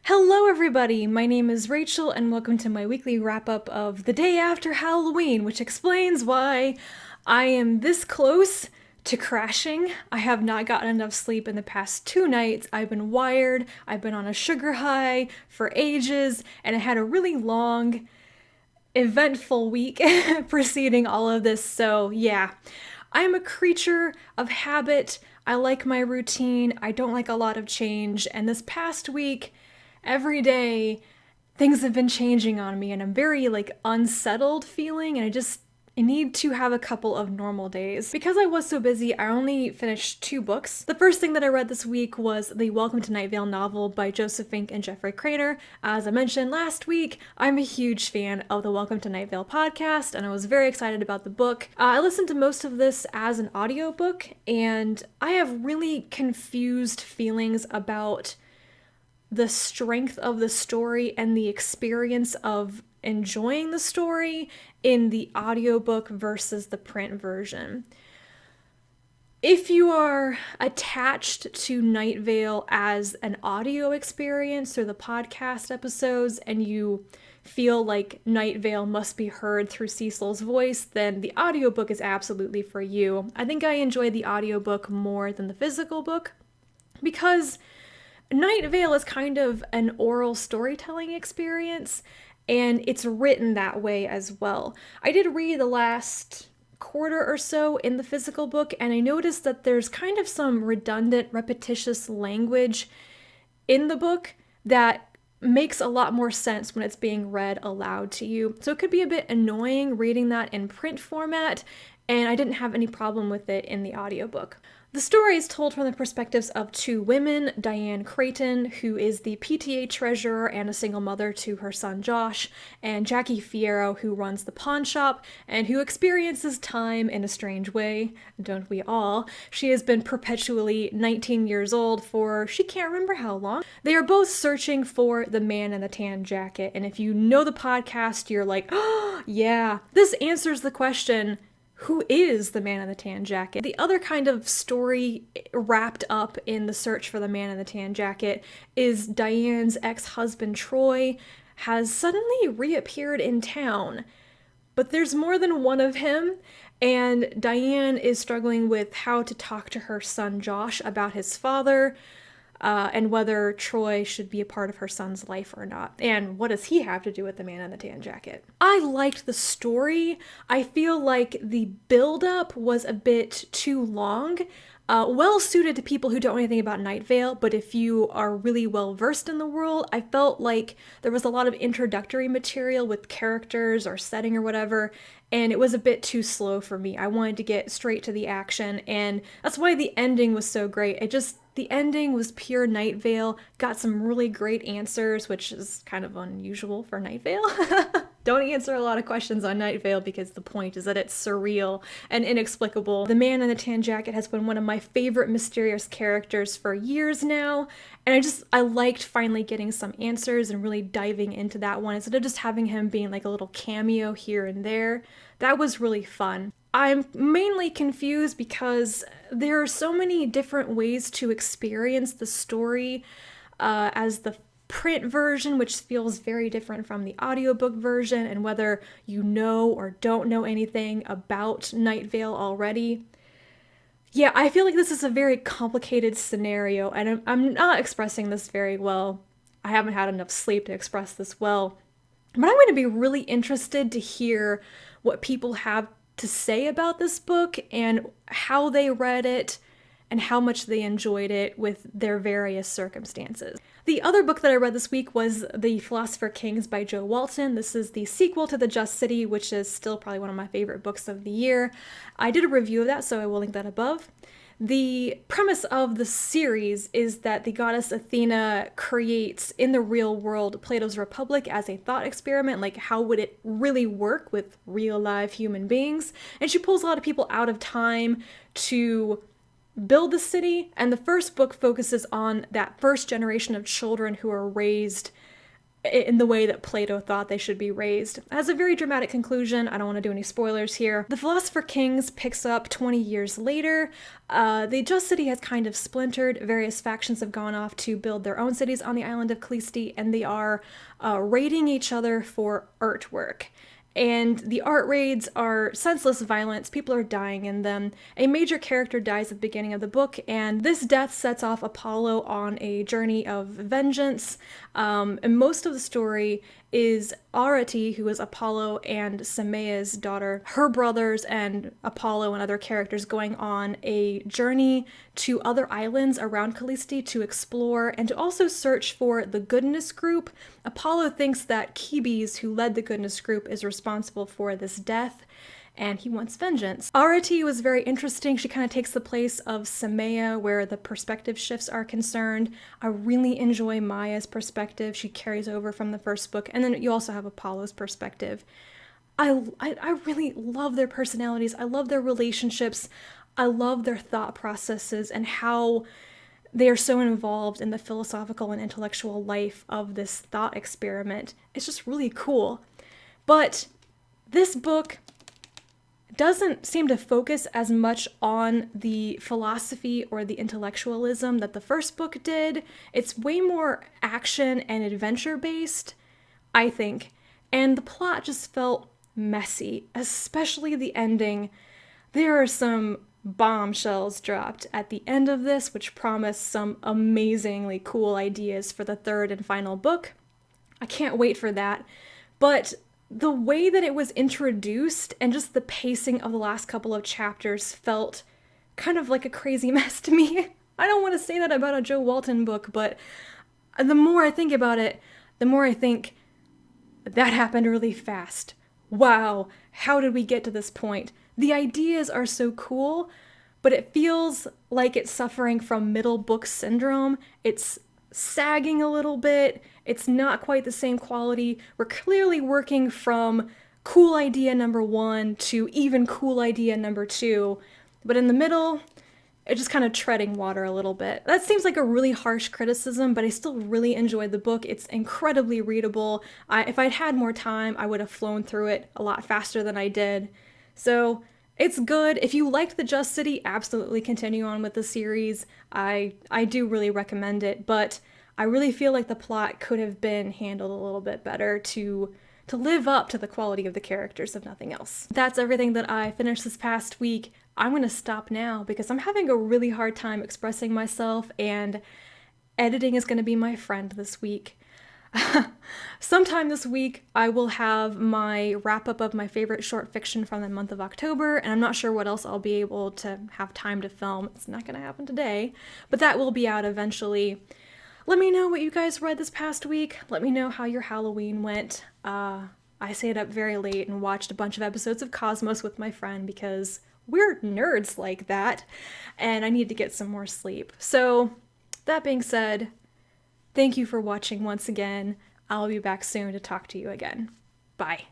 Hello everybody, my name is Rachel and welcome to my weekly wrap-up of the day after Halloween, which explains why I am this close to crashing. I have not gotten enough sleep in the past 2 nights. I've been wired, I've been on a sugar high for ages, and I had a really long, eventful week preceding all of this, so yeah. I am a creature of habit. I like my routine. I don't like a lot of change, and this past week every day things have been changing on me and I'm very unsettled feeling and I need to have a couple of normal days. Because I was so busy, I only finished 2 books. The first thing that I read this week was the Welcome to Night Vale novel by Joseph Fink and Jeffrey Cranor. As I mentioned last week, I'm a huge fan of the Welcome to Night Vale podcast and I was very excited about the book. I listened to most of this as an audiobook and I have really confused feelings about the strength of the story and the experience of enjoying the story in the audiobook versus the print version. If you are attached to Night Vale as an audio experience through the podcast episodes and you feel like Night Vale must be heard through Cecil's voice, then the audiobook is absolutely for you. I think I enjoy the audiobook more than the physical book because Night Vale is kind of an oral storytelling experience, and it's written that way as well. I did read the last quarter or so in the physical book, and I noticed that there's kind of some redundant, repetitious language in the book that makes a lot more sense when it's being read aloud to you. So it could be a bit annoying reading that in print format, and I didn't have any problem with it in the audiobook. The story is told from the perspectives of 2 women, Diane Creighton, who is the PTA treasurer and a single mother to her son Josh, and Jackie Fierro, who runs the pawn shop and who experiences time in a strange way. Don't we all? She has been perpetually 19 years old for she can't remember how long. They are both searching for the man in the tan jacket, and if you know the podcast, you're like, oh, yeah, this answers the question, who is the man in the tan jacket? The other kind of story wrapped up in the search for the man in the tan jacket is Diane's ex-husband Troy has suddenly reappeared in town. But there's more than one of him, and Diane is struggling with how to talk to her son Josh about his father, and whether Troy should be a part of her son's life or not. And what does he have to do with the man in the tan jacket? I liked the story. I feel like the build-up was a bit too long. Well suited to people who don't know anything about Night Vale, but if you are really well versed in the world, I felt like there was a lot of introductory material with characters or setting or whatever, and it was a bit too slow for me. I wanted to get straight to the action, and that's why the ending was so great. The ending was pure Night Vale, got some really great answers, which is kind of unusual for Night Vale. Don't answer a lot of questions on Night Vale because the point is that it's surreal and inexplicable. The man in the tan jacket has been one of my favorite mysterious characters for years now, and I liked finally getting some answers and really diving into that one instead of just having him being like a little cameo here and there. That was really fun. I'm mainly confused because there are so many different ways to experience the story as the print version, which feels very different from the audiobook version, and whether you know or don't know anything about Night Vale already. Yeah, I feel like this is a very complicated scenario, and I'm not expressing this very well. I haven't had enough sleep to express this well. But I'm going to be really interested to hear what people have to say about this book and how they read it and how much they enjoyed it with their various circumstances. The other book that I read this week was The Philosopher Kings by Jo Walton. This is the sequel to The Just City, which is still probably one of my favorite books of the year. I did a review of that, so I will link that above. The premise of the series is that the goddess Athena creates in the real world Plato's Republic as a thought experiment, like how would it really work with real live human beings? And she pulls a lot of people out of time to build the city, and the first book focuses on that first generation of children who are raised in the way that Plato thought they should be raised. It has a very dramatic conclusion. I don't want to do any spoilers here. The Philosopher Kings picks up 20 years later. The Just City has kind of splintered. Various factions have gone off to build their own cities on the island of Callisti, and they are raiding each other for artwork. And the art raids are senseless violence. People are dying in them. A major character dies at the beginning of the book, and this death sets off Apollo on a journey of vengeance. And most of the story is Arati, who is Apollo and Semea's daughter, her brothers and Apollo and other characters going on a journey to other islands around Callisti to explore and to also search for the Goodness Group. Apollo thinks that Kibes, who led the Goodness Group, is responsible for this death, and he wants vengeance. Arati was very interesting. She kind of takes the place of Semea where the perspective shifts are concerned. I really enjoy Maya's perspective. She carries over from the first book, and then you also have Apollo's perspective. I really love their personalities. I love their relationships. I love their thought processes and how they are so involved in the philosophical and intellectual life of this thought experiment. It's just really cool. But this book doesn't seem to focus as much on the philosophy or the intellectualism that the first book did. It's way more action and adventure based, I think. And the plot just felt messy, especially the ending. There are some bombshells dropped at the end of this, which promise some amazingly cool ideas for the third and final book. I can't wait for that. But the way that it was introduced and just the pacing of the last couple of chapters felt kind of like a crazy mess to me. I don't want to say that about a Joe Walton book, but the more I think about it, the more I think that happened really fast. Wow, how did we get to this point? The ideas are so cool, but it feels like it's suffering from middle book syndrome. It's sagging a little bit. It's not quite the same quality. We're clearly working from cool idea number 1 to even cool idea number 2, but in the middle, it's just kind of treading water a little bit. That seems like a really harsh criticism, but I still really enjoyed the book. It's incredibly readable. If I'd had more time, I would have flown through it a lot faster than I did. So it's good. If you liked The Just City, absolutely continue on with the series. I do really recommend it, but I really feel like the plot could have been handled a little bit better to live up to the quality of the characters, if nothing else. That's everything that I finished this past week. I'm going to stop now because I'm having a really hard time expressing myself, and editing is going to be my friend this week. Sometime this week, I will have my wrap-up of my favorite short fiction from the month of October, and I'm not sure what else I'll be able to have time to film. It's not going to happen today, but that will be out eventually. Let me know what you guys read this past week. Let me know how your Halloween went. I stayed up very late and watched a bunch of episodes of Cosmos with my friend because we're nerds like that, and I need to get some more sleep. So, that being said, thank you for watching once again. I'll be back soon to talk to you again. Bye.